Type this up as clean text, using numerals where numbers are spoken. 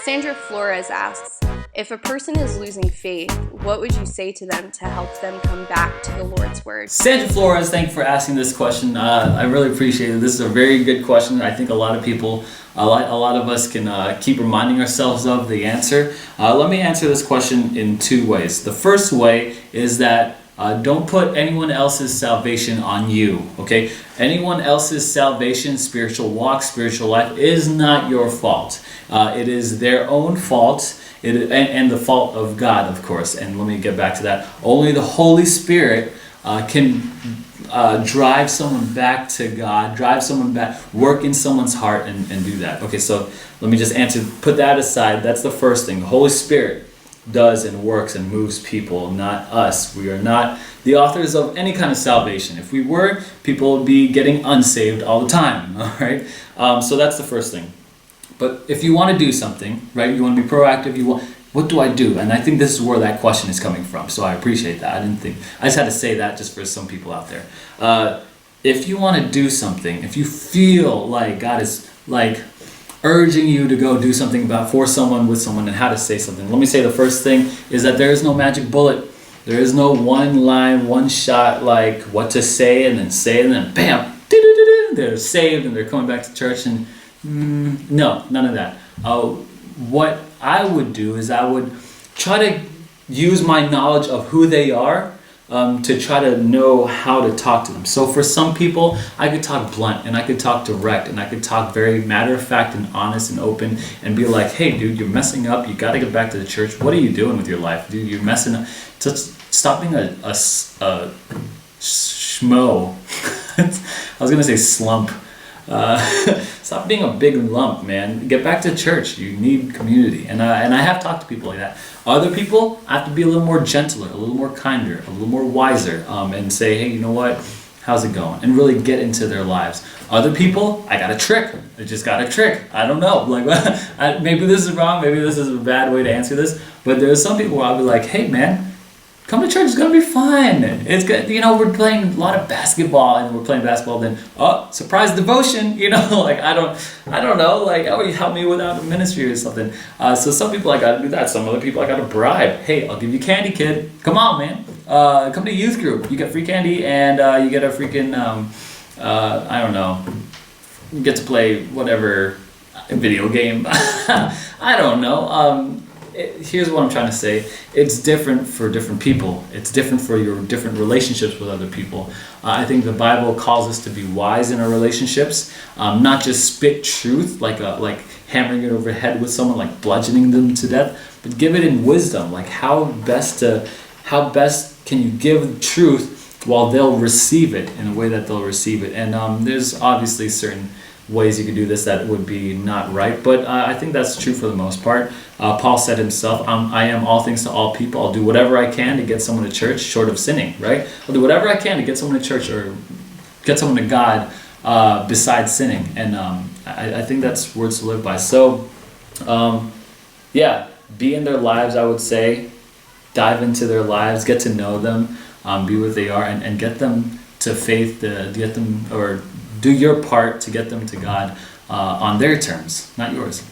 Sandra Flores asks, if a person is losing faith, what would you say to them to help them come back to the Lord's Word? Sandra Flores, thank you for asking this question. I really appreciate it. This is a very good question. I think a lot of people, a lot of us can keep reminding ourselves of the answer. Let me answer this question in two ways. The first way is that don't put anyone else's salvation on you, okay? Anyone else's salvation, spiritual walk, spiritual life is not your fault. It is their own fault. And the fault of God, of course. And let me get back to that. Only the Holy Spirit can drive someone back to God, drive someone back, work in someone's heart and do that. Okay, so let me just put that aside. That's the first thing. The Holy Spirit does and works and moves people, not us. We are not the authors of any kind of salvation. If we were, people would be getting unsaved all the time, all right? So that's the first thing. But if you want to do something, right, you want to be proactive, what do I do? And I think this is where that question is coming from. So I appreciate that. I just had to say that just for some people out there. If you want to do something, if you feel like God is like urging you to go do something for someone, with someone, and how to say something. Let me say the first thing is that there is no magic bullet. There is no one line, one shot, like what to say, and then bam, they're saved and they're coming back to church and no, none of that. What I would do is I would try to use my knowledge of who they are to try to know how to talk to them. So for some people, I could talk blunt and I could talk direct and I could talk very matter of fact and honest and open and be like, hey dude, you're messing up. You got to get back to the church. What are you doing with your life? Dude, you're messing up. Just stop being a schmo. I was going to say slump. Stop being a big lump, man. Get back to church. You need community. And I have talked to people like that. Other people, I have to be a little more gentler, a little more kinder, a little more wiser, and say, hey, you know what? How's it going? And really get into their lives. Other people, I got a trick. I just got a trick. I don't know. Like, maybe this is wrong. Maybe this is a bad way to answer this. But there's some people where I'll be like, hey, man, come to church, it's gonna be fun. It's good, we're playing a lot of basketball and we're playing basketball, then surprise devotion, like I don't know, like you help me without a ministry or something. So some people I gotta do that, some other people I gotta bribe. Hey, I'll give you candy, kid. Come on, man. Come to youth group. You get free candy and you get a freaking I don't know. You get to play whatever video game. I don't know. Here's what I'm trying to say. It's different for different people. It's different for your different relationships with other people. I think the Bible calls us to be wise in our relationships, not just spit truth, like hammering it over the head with someone, like bludgeoning them to death, but give it in wisdom. Like how best can you give truth while they'll receive it in a way that they'll receive it. And there's obviously certain ways you could do this that would be not right, but I think that's true for the most part. Paul said himself, I am all things to all people. I'll do whatever I can to get someone to church short of sinning, right? I'll do whatever I can to get someone to church or get someone to God besides sinning. And I think that's words to live by. So be in their lives, I would say. Dive into their lives, get to know them, be what they are, and get them to faith, get them, or do your part to get them to God on their terms, not yours.